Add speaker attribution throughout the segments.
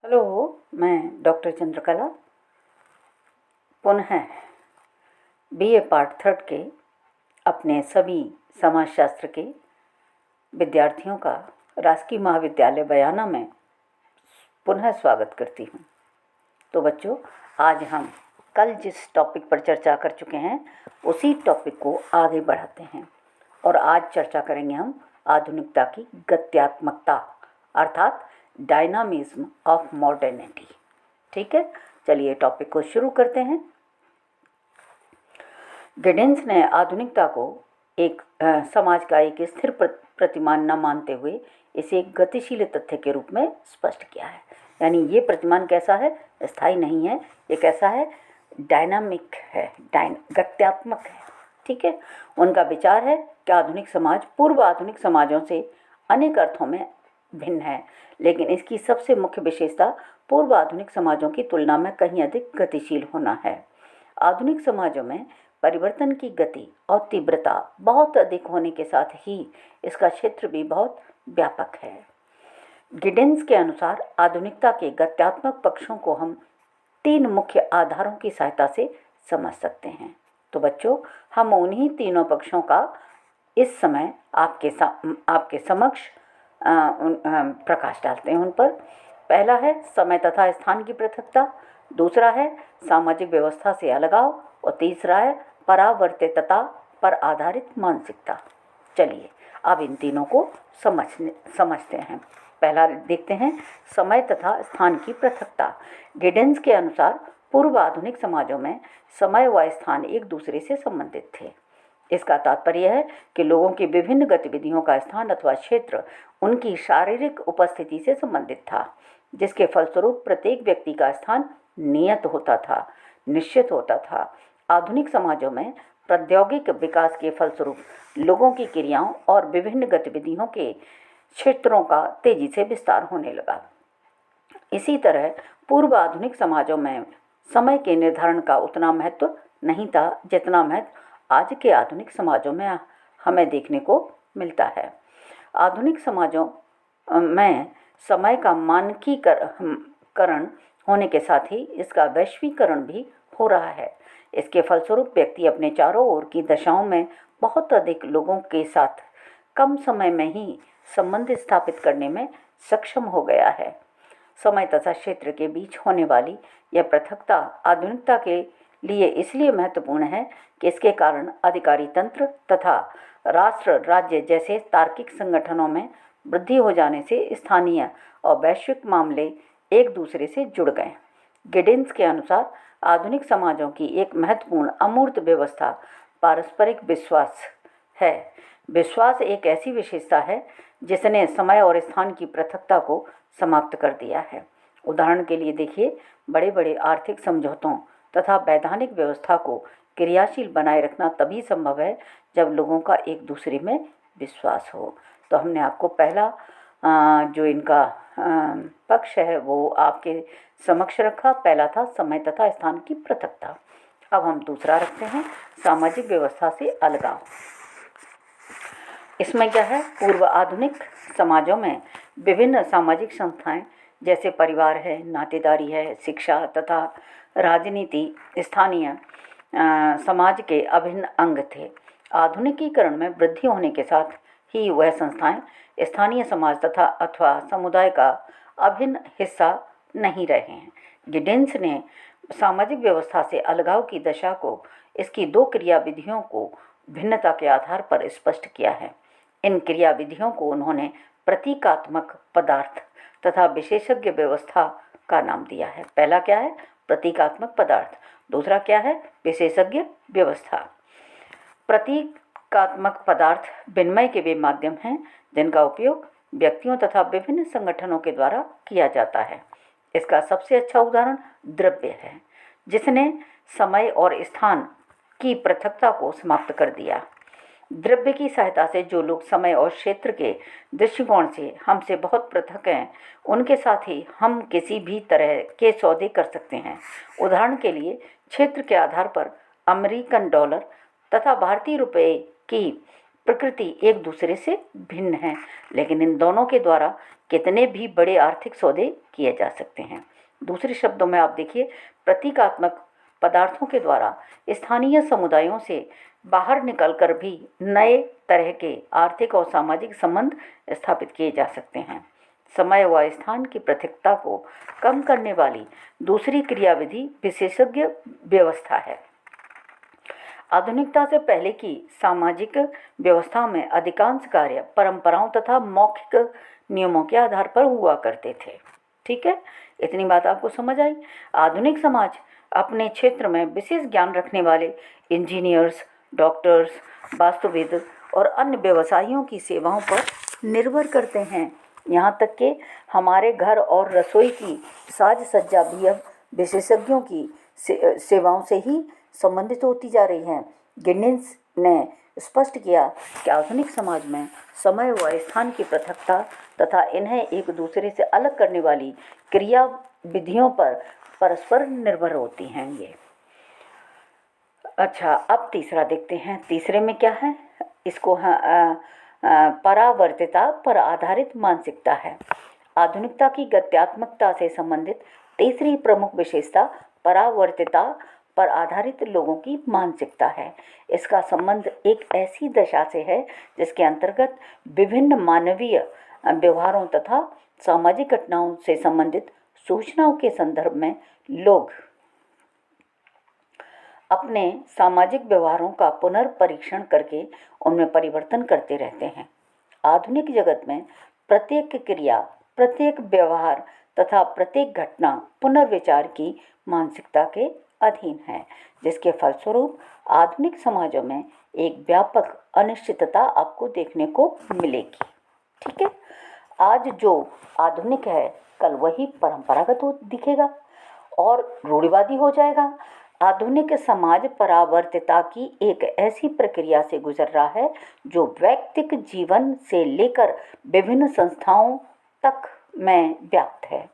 Speaker 1: Hello, मैं doctor Chandrakala पुनः BA part third के अपने सभी समाजशास्त्र के विद्यार्थियों का राजकीय महाविद्यालय बयाना में पुनः स्वागत करती हूँ। तो बच्चों, आज हम कल जिस टॉपिक पर चर्चा कर चुके हैं उसी टॉपिक को आगे बढ़ाते हैं और आज चर्चा करेंगे हम आधुनिकता की गत्यात्मकता अर्थात डायनामिज्म ऑफ मॉडर्निटी। ठीक है, चलिए टॉपिक को शुरू करते हैं। गिडेंस ने आधुनिकता को एक समाज का एक स्थिर प्रतिमान न मानते हुए इसे एक गतिशील तथ्य के रूप में स्पष्ट किया है। यानी ये प्रतिमान कैसा है? स्थायी नहीं है, ये कैसा है? डायनामिक है, गत्यात्मक है। ठीक है, उनका विचार है कि आधुनिक समाज पूर्व आधुनिक समाजों से अनेक अर्थों में भिन्न है, लेकिन इसकी सबसे मुख्य विशेषता पूर्व आधुनिक समाजों की तुलना में कहीं अधिक गतिशील होना है। आधुनिक समाजों में परिवर्तन की गति और तीव्रता बहुत अधिक होने के साथ ही इसका क्षेत्र भी बहुत व्यापक है। गिडेंस के अनुसार आधुनिकता के गत्यात्मक पक्षों को हम 3 मुख्य आधारों की सहायता से समझ सकते हैं। तो बच्चों, हम उन्हीं तीनों पक्षों का इस समय आपके समक्ष प्रकाश डालते हैं उन पर। पहला है समय तथा स्थान की पृथकता, दूसरा है सामाजिक व्यवस्था से अलगाव और तीसरा है परावर्तितता पर आधारित मानसिकता। चलिए अब इन तीनों को समझते हैं। पहला देखते हैं, समय तथा स्थान की पृथकता। गिडेंस के अनुसार पूर्व आधुनिक समाजों में समय व स्थान एक दूसरे से संबंधित थे। इसका तात्पर्य है कि लोगों की विभिन्न गतिविधियों का स्थान अथवा क्षेत्र उनकी शारीरिक उपस्थिति से संबंधित था, जिसके फलस्वरूप प्रत्येक व्यक्ति का स्थान निश्चित होता था। आधुनिक समाजों में प्रौद्योगिक विकास के फलस्वरूप लोगों की क्रियाओं और विभिन्न गतिविधियों के क्षेत्रों का तेजी से विस्तार होने लगा। इसी तरह पूर्व आधुनिक समाजों में समय के निर्धारण का उतना महत्व नहीं था जितना महत्व आज के आधुनिक समाजों में हमें देखने को मिलता है। आधुनिक समाजों में समय का मानकीकरण होने के साथ ही इसका वैश्वीकरण भी हो रहा है। इसके फलस्वरूप व्यक्ति अपने चारों ओर की दशाओं में बहुत अधिक लोगों के साथ कम समय में ही संबंध स्थापित करने में सक्षम हो गया है। समय तथा क्षेत्र के बीच होने वाली यह पृथकता आधुनिकता के लिए इसलिए महत्वपूर्ण है कि इसके कारण अधिकारी तंत्र तथा राष्ट्र राज्य जैसे तार्किक संगठनों में वृद्धि हो जाने से स्थानीय और वैश्विक मामले एक दूसरे से जुड़ गए। गिडेंस के अनुसार आधुनिक समाजों की एक महत्वपूर्ण अमूर्त व्यवस्था पारस्परिक विश्वास है। विश्वास एक ऐसी विशेषता है जिसने समय और स्थान की पृथकता को समाप्त कर दिया है। उदाहरण के लिए देखिए, बड़े बड़े आर्थिक समझौतों तथा वैधानिक व्यवस्था को क्रियाशील बनाए रखना तभी संभव है जब लोगों का एक दूसरे में विश्वास हो। तो हमने आपको पहला जो इनका पक्ष है वो आपके समक्ष रखा। पहला था समय तथा स्थान की पृथकता। अब हम दूसरा रखते हैं, सामाजिक व्यवस्था से अलगाव। इसमें क्या है? पूर्व आधुनिक समाजों में विभिन्न सामाजिक संस्थाएं जैसे परिवार है, नातेदारी है, शिक्षा तथा राजनीति स्थानीय समाज के अभिन्न अंग थे। आधुनिकीकरण में वृद्धि होने के साथ ही वह संस्थाएं स्थानीय समाज तथा अथवा समुदाय का अभिन्न हिस्सा नहीं रहे हैं। गिडेंस ने सामाजिक व्यवस्था से अलगाव की दशा को इसकी 2 क्रियाविधियों को भिन्नता के आधार पर स्पष्ट किया है। इन क्रियाविधियों को उन्होंने प्रतीकात्मक पदार्थ तथा विशेषज्ञ व्यवस्था का नाम दिया है। पहला क्या है? प्रतीकात्मक पदार्थ। दूसरा क्या है? विशेषज्ञ व्यवस्था। प्रतीकात्मक पदार्थ विनिमय के वे माध्यम हैं जिनका उपयोग व्यक्तियों तथा विभिन्न संगठनों के द्वारा किया जाता है। इसका सबसे अच्छा उदाहरण द्रव्य है, जिसने समय और स्थान की पृथकता को समाप्त कर दिया। द्रव्य की सहायता से जो लोग समय और क्षेत्र के दृष्टिकोण से हमसे बहुत पृथक हैं, उनके साथ ही हम किसी भी तरह के सौदे कर सकते हैं। उदाहरण के लिए, क्षेत्र के आधार पर अमेरिकन डॉलर तथा भारतीय रुपये की प्रकृति एक दूसरे से भिन्न है, लेकिन इन दोनों के द्वारा कितने भी बड़े आर्थिक सौदे किए जा सकते हैं। दूसरे शब्दों में आप देखिए, प्रतीकात्मक पदार्थों के द्वारा स्थानीय समुदायों से बाहर निकलकर भी नए तरह के आर्थिक और सामाजिक संबंध स्थापित किए जा सकते हैं। समय व स्थान की पृथकता को कम करने वाली दूसरी क्रियाविधि विशेषज्ञ व्यवस्था है। आधुनिकता से पहले की सामाजिक व्यवस्था में अधिकांश कार्य परंपराओं तथा मौखिक नियमों के आधार पर हुआ करते थे। ठीक है, इतनी बात आपको समझ आई। आधुनिक समाज अपने क्षेत्र में विशेष ज्ञान रखने वाले इंजीनियर्स, डॉक्टर्स, वास्तुविद और अन्य व्यवसायियों की सेवाओं पर निर्भर करते हैं। यहाँ तक कि हमारे घर और रसोई की साज सज्जा भी अब विशेषज्ञों की सेवाओं से ही संबंधित होती जा रही हैं। गिडिंस ने स्पष्ट किया कि आधुनिक समाज में समय व स्थान की पृथकता तथा इन्हें एक दूसरे से अलग करने वाली क्रिया विधियों पर परस्पर निर्भर होती हैं ये। अच्छा, अब तीसरा देखते हैं। तीसरे में क्या है? इसको परावर्तिता पर आधारित मानसिकता है। आधुनिकता की गत्यात्मकता से संबंधित तीसरी प्रमुख विशेषता परावर्तिता पर आधारित लोगों की मानसिकता है। इसका संबंध एक ऐसी दशा से है जिसके अंतर्गत विभिन्न मानवीय व्यवहारों तथा सामाजिक घटनाओं से संबंधित सूचनाओं के संदर्भ में लोग अपने सामाजिक व्यवहारों का पुनर्परीक्षण करके उनमें परिवर्तन करते रहते हैं। आधुनिक जगत में प्रत्येक क्रिया, प्रत्येक व्यवहार तथा प्रत्येक घटना पुनर्विचार की मानसिकता के अधीन है, जिसके फलस्वरूप आधुनिक समाजों में एक व्यापक अनिश्चितता आपको देखने को मिलेगी। ठीक है, आज जो आधुनिक है कल वही परंपरागत हो दिखेगा और रूढ़िवादी हो जाएगा। आधुनिक समाज परावर्तिता की एक ऐसी प्रक्रिया से गुजर रहा है जो वैयक्तिक जीवन से लेकर विभिन्न संस्थाओं तक में व्याप्त है।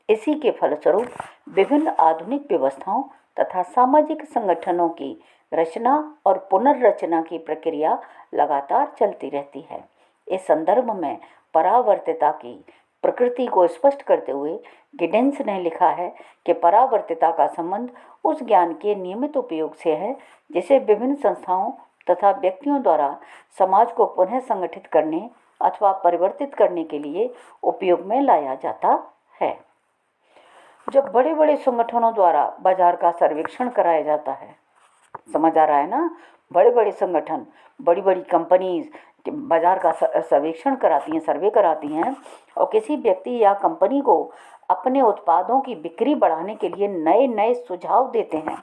Speaker 1: इसी के फलस्वरूप विभिन्न आधुनिक व्यवस्थाओं तथा सामाजिक संगठनों की रचना और पुनर्रचना की प्रक्रिया लगातार चलती रहती है। इस संदर्भ में परावर्तिता की प्रकृति को स्पष्ट करते हुए गिडिंस ने लिखा है कि परावर्तिता का संबंध उस ज्ञान के नियमित उपयोग से है जिसे विभिन्न संस्थाओं तथा व्यक्तियों द्वारा समाज को पुनः संगठित करने अथवा परिवर्तित करने के लिए उपयोग में लाया जाता है। जब बड़े बड़े संगठनों द्वारा बाजार का सर्वेक्षण कराया जाता है, समझ आ रहा है ना, बड़े बड़े संगठन, बड़ी बड़ी कंपनीज बाजार का सर्वेक्षण कराती हैं, सर्वे कराती हैं और किसी व्यक्ति या कंपनी को अपने उत्पादों की बिक्री बढ़ाने के लिए नए नए सुझाव देते हैं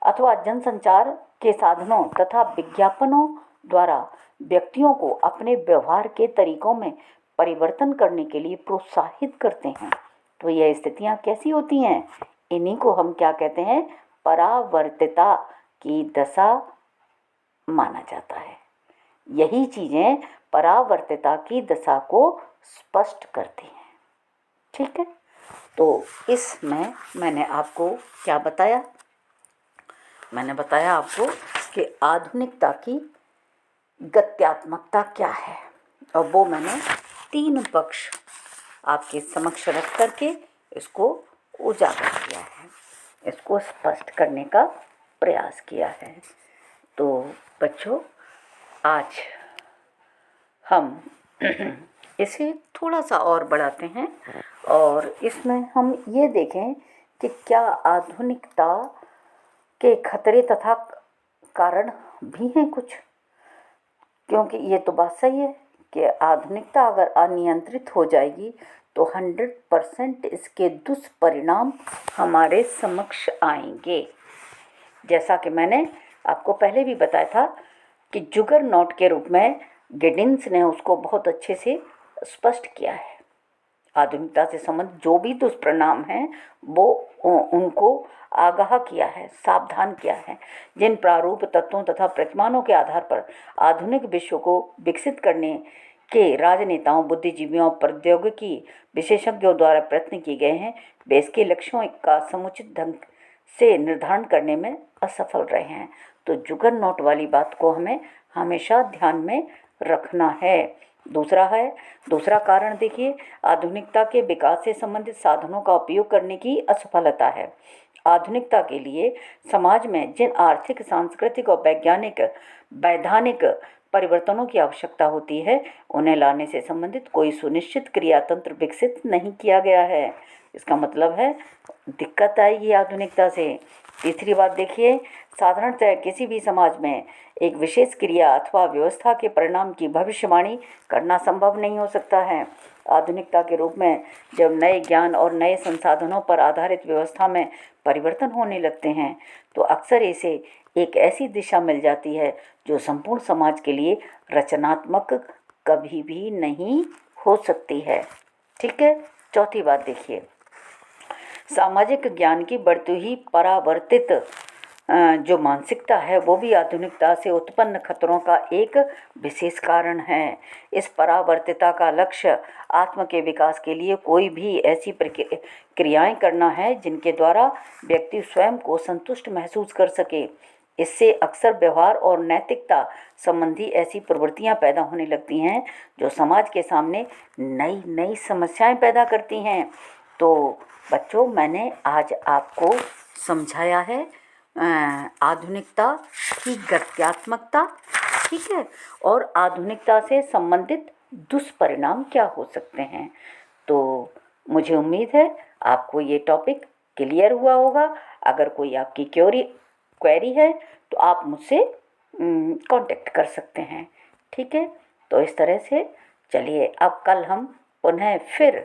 Speaker 1: अथवा जनसंचार के साधनों तथा विज्ञापनों द्वारा व्यक्तियों को अपने व्यवहार के तरीकों में परिवर्तन करने के लिए प्रोत्साहित करते हैं। तो यह स्थितियाँ कैसी होती हैं? इन्हीं को हम क्या कहते हैं? परावर्तिता की दशा माना जाता है। यही चीज़ें परावर्तिता की दशा को स्पष्ट करती हैं। ठीक है, तो इसमें मैंने आपको क्या बताया? मैंने बताया आपको कि आधुनिकता की गत्यात्मकता क्या है और वो मैंने 3 पक्ष आपके समक्ष रख करके इसको उजागर किया है, इसको स्पष्ट करने का प्रयास किया है। तो बच्चों, आज हम इसे थोड़ा सा और बढ़ाते हैं और इसमें हम ये देखें कि क्या आधुनिकता के खतरे तथा कारण भी हैं कुछ, क्योंकि ये तो बात सही है कि आधुनिकता अगर अनियंत्रित हो जाएगी तो 100% इसके दुष्परिणाम हमारे समक्ष आएंगे। जैसा कि मैंने आपको पहले भी बताया था कि जुगरनॉट के रूप में गिडिंस ने उसको बहुत अच्छे से स्पष्ट किया है। आधुनिकता से संबंधित जो भी दुष्परिणाम हैं वो उनको आगाह किया है, सावधान किया है। जिन प्रारूप तत्वों तथा प्रतिमानों के आधार पर आधुनिक विश्व को विकसित करने के राजनेताओं, बुद्धिजीवियों और प्रौद्योगिकी विशेषज्ञों द्वारा प्रयत्न किए गए हैं, वे इसके लक्ष्यों का समुचित ढंग से निर्धारण करने में असफल रहे हैं। तो जुगरनॉट वाली बात को हमें हमेशा ध्यान में रखना है दूसरा कारण देखिए, आधुनिकता के विकास से संबंधित साधनों का उपयोग करने की असफलता है। आधुनिकता के लिए समाज में जिन आर्थिक, सांस्कृतिक और वैधानिक परिवर्तनों की आवश्यकता होती है, उन्हें लाने से संबंधित कोई सुनिश्चित क्रियातंत्र विकसित नहीं किया गया है। इसका मतलब है दिक्कत आएगी आधुनिकता से। तीसरी बात देखिए, साधारणतः किसी भी समाज में एक विशेष क्रिया अथवा व्यवस्था के परिणाम की भविष्यवाणी करना संभव नहीं हो सकता है। आधुनिकता के रूप में जब नए ज्ञान और नए संसाधनों पर आधारित व्यवस्था में परिवर्तन होने लगते हैं, तो अक्सर इसे एक ऐसी दिशा मिल जाती है जो संपूर्ण समाज के लिए रचनात्मक कभी भी नहीं हो सकती है। ठीक है। चौथी बात देखिए, सामाजिक ज्ञान की बढ़ती हुई परावर्तित जो मानसिकता है वो भी आधुनिकता से उत्पन्न खतरों का एक विशेष कारण है। इस परावर्तिता का लक्ष्य आत्म के विकास के लिए कोई भी ऐसी क्रियाएं करना है जिनके द्वारा व्यक्ति स्वयं को संतुष्ट महसूस कर सके। इससे अक्सर व्यवहार और नैतिकता संबंधी ऐसी प्रवृत्तियां पैदा होने लगती हैं जो समाज के सामने नई नई समस्याएं पैदा करती हैं। तो बच्चों, मैंने आज आपको समझाया है आधुनिकता की गत्यात्मकता, ठीक है, और आधुनिकता से संबंधित दुष्परिणाम क्या हो सकते हैं। तो मुझे उम्मीद है आपको ये टॉपिक क्लियर हुआ होगा। अगर कोई आपकी क्वेरी है तो आप मुझसे कांटेक्ट कर सकते हैं। ठीक है। तो इस तरह से चलिए, अब कल हम पुनः फिर